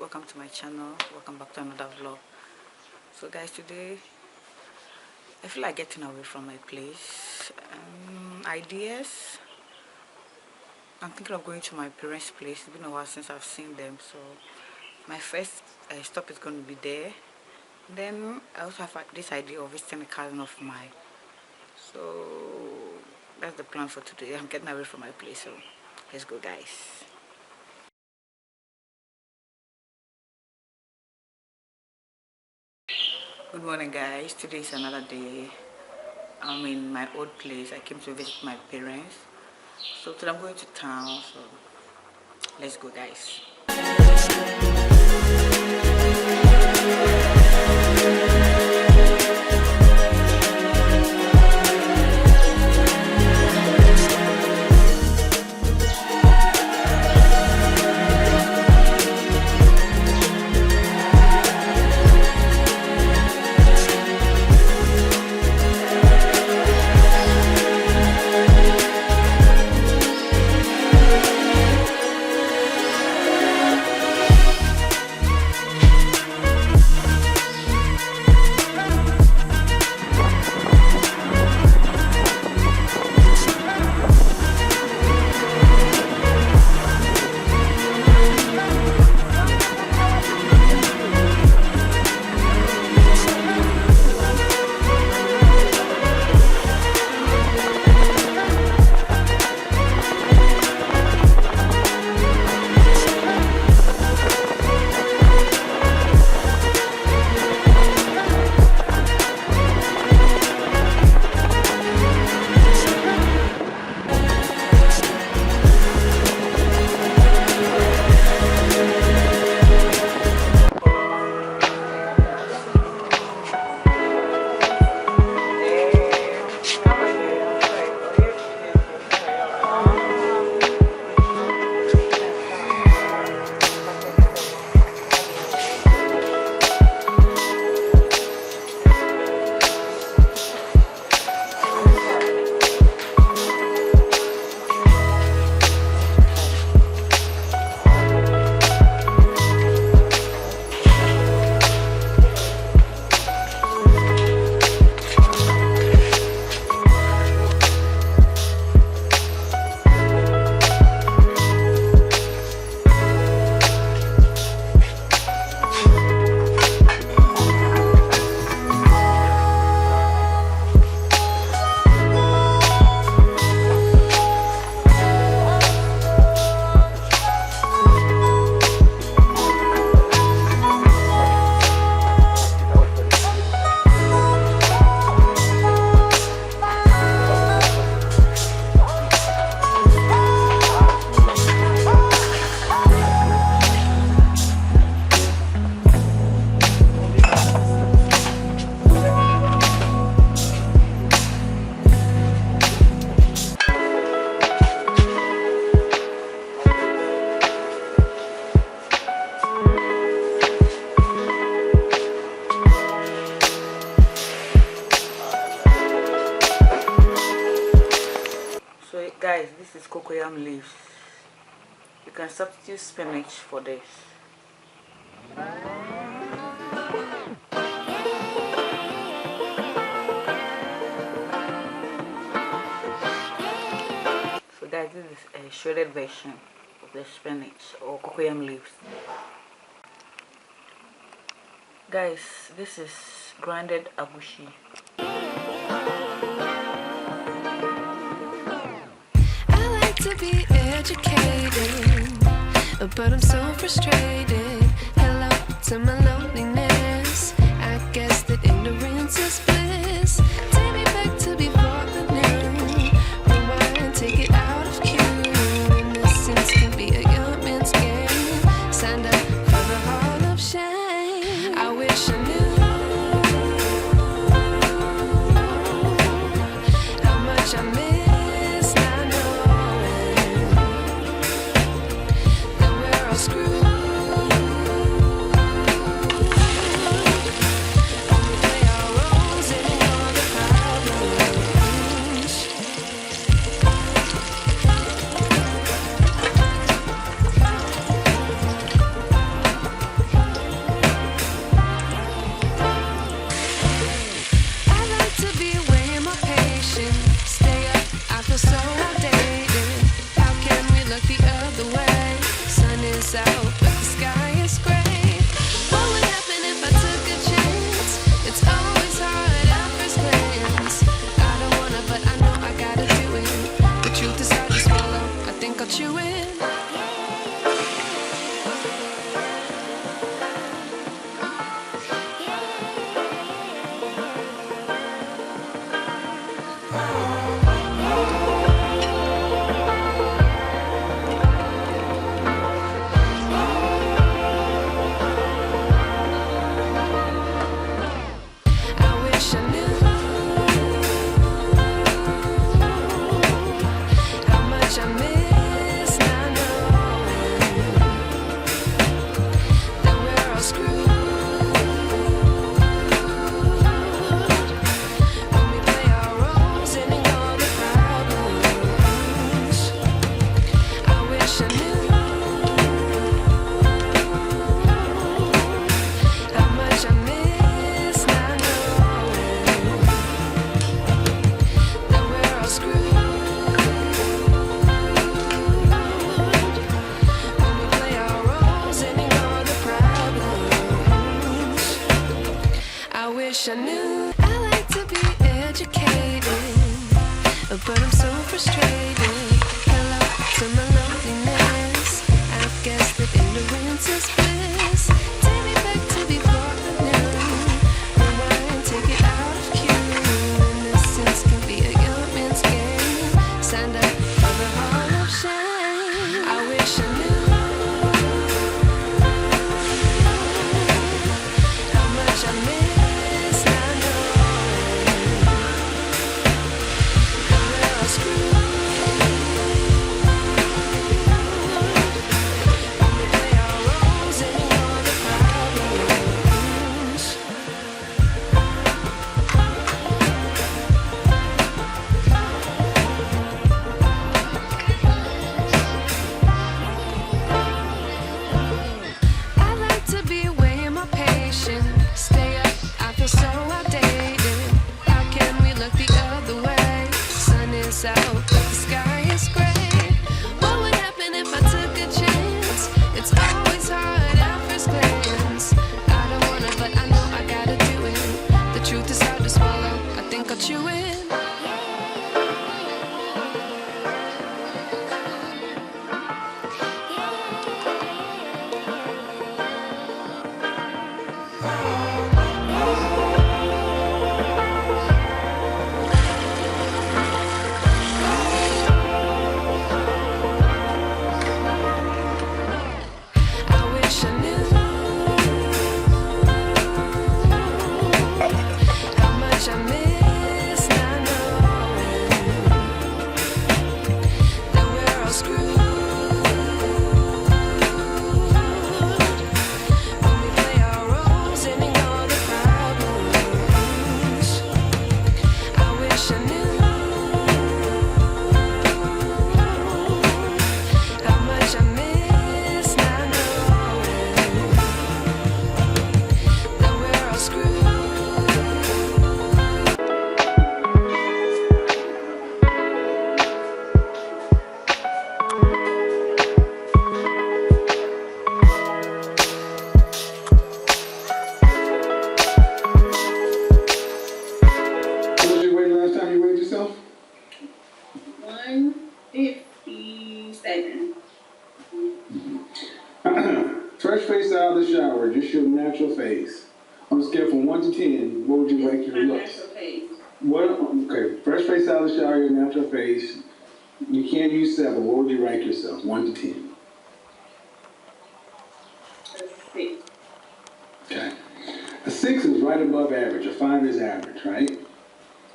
welcome to my channel. Welcome back to another vlog. So guys, today I feel like getting away from my place. Ideas, I'm thinking of going to my parents' place. It's been a while since I've seen them, so my first stop is going to be there. Then I also have this idea of visiting a cousin of mine. So that's the plan for today. I'm getting away from my place, so let's go, guys. Good morning, guys. Today is another day. I'm in my old place. I came to visit my parents. So today I'm going to town, so let's go, guys. Guys, this is cocoyam leaves. You can substitute spinach for this. So guys, this is a shredded version of the spinach or cocoyam leaves. Guys, this is grounded agushi. To be educated, but I'm so frustrated. Hello to my loneliness. I guess that ignorance is bliss. Take me back to before the new. Rewind, take it out of cue. Innocence can be a young man's game. Signed up for the hall of shame. I wish I knew how much I miss. Roses. got you in. I wish I knew how much I miss not knowing that we're all screwed when we play our roles and ignore the problems. I wish I knew how much I miss not knowing that we're all screwed when we play our roles and ignore the problems. I wish I knew. I like to be educated, but I'm so frustrated. Hello to my loneliness. I guess that ignorance is bliss. Take me back to before I knew. Rewind, take it out of cue. Innocence can be a young man's game. Signed up for the hall of shame. I wish I knew how much I miss not knowing that we're all screwed when we play our roles and ignore the problems. I like to be weighing my patience. Stay up, I feel so outdated. How can we look the other way? Sun is out, but the sky is gray. What would happen if I took a chance? It's always hard at first glance. I don't wanna, but I know I gotta do it. The truth is hard to swallow. I think I'll chew it. I wish I knew how much I miss not knowing that we're all screwed when we play our roles and ignore the problems. I wish I knew how much I miss not knowing that we're all screwed. What was your weight last time you weighed yourself? 157. Fresh face out of the shower, just your natural face. On a scale from 1 to 10, what would you rate your My looks? natural face. What? Okay, fresh face out of the shower, your natural face. You can't use 7. What would you rank yourself? 1 to 10. A 6. Okay. A 6 is right above average. A 5 is average, right?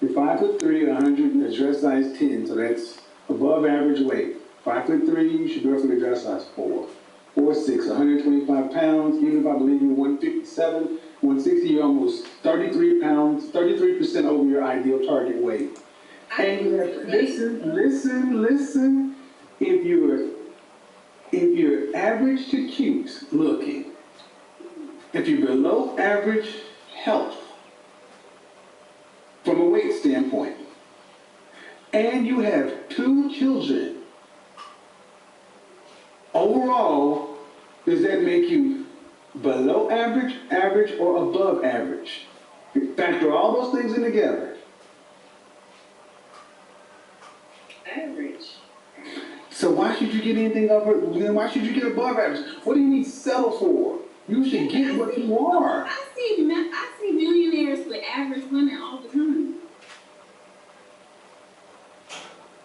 You're 5'3", 100, and a dress size 10, so that's above average weight. 5'3", you should definitely dress size 4. 4'6", 125 pounds. Even if I believe you're 157, 160, you're almost 33 pounds, 33% over your ideal target weight. And you have, listen. If you're average to cute looking, if you're below average health from a weight standpoint, and you have 2 children, overall, does that make you below average, average, or above average? Factor all those things in together. Average. So why should you get anything over? Then why should you get above average? What do you need to settle for? You should get what you are. I see millionaires with average women all the time.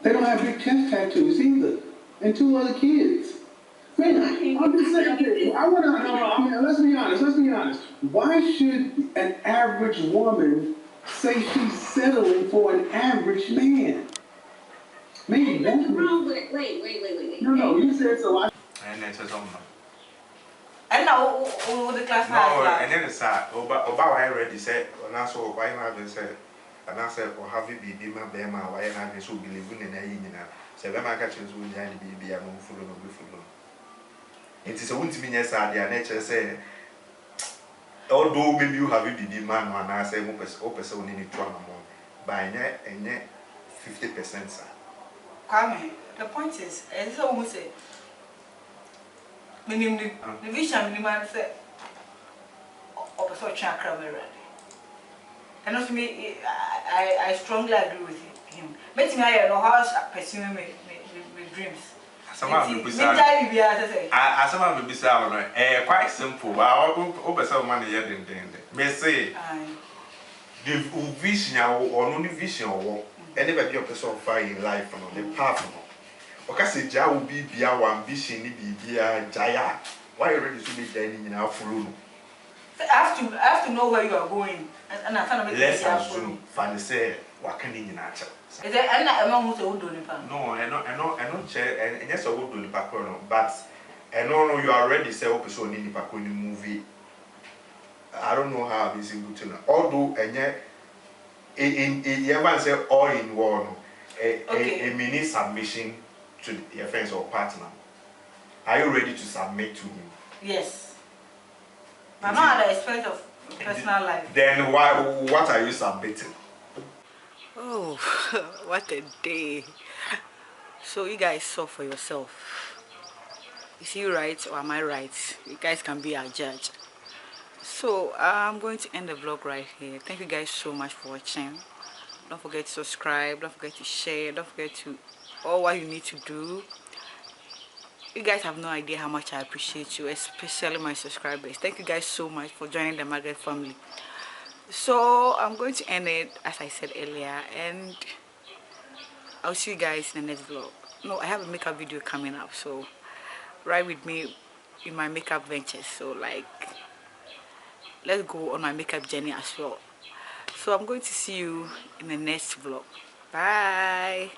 They don't have big chest tattoos either, and 2 other kids. Man, I'm just saying. Okay, I want to. I mean, let's be honest. Let's be honest. Why should an average woman say she's settling for an average man? Maybe Ain't nothing wrong with it. Wait. No. You said so. And then some. And now, the class No, has and then it's about I already said, and that's what why not been said. And I said, or have you be my bema, why not be so believing in a union? So when I catch you with the baby, I'm full of beautiful. It is a wouldn't be yes, I nature say. Although maybe you have you be man, and I say, opus only need trauma more by net and yet 50%, sir. Kwame, the point is, as I almost say, the vision, the man said, or so chakra, and also me, I strongly agree with him. But me, I know how to pursue my dreams. Someone will be sad. As someone will be sad, quite simple. I will open some money yet in the may say, the vision or no vision or anybody of person fire in life on the path. Okasi ja will be our ambition, be Jaya. Why already to be dining in our full? I have to know where you are going, and I can't make let's assume Fanny say, what can you natural? Is there any amount of wood? No, I know, chair, and yes, I would do the background, but I know you already say, person in the background movie. I don't know how this is good to know. Although, and yet, in you say all in one, a mini submission to your friends or partner. Are you ready to submit to him? Yes. I'm not at the expense of personal life. Then what are you submitting? Oh, what a day. So you guys saw for yourself. Is he right or am I right? You guys can be our judge. So I'm going to end the vlog right here. Thank you guys so much for watching. Don't forget to subscribe, don't forget to share, don't forget to all what you need to do. You guys have no idea how much I appreciate you, especially my subscribers. Thank you guys so much for joining the Margaret family. So I'm going to end it as I said earlier, and I'll see you guys in the next vlog. No, I have a makeup video coming up, so ride with me in my makeup ventures. So like, let's go on my makeup journey as well. So I'm going to see you in the next vlog. Bye.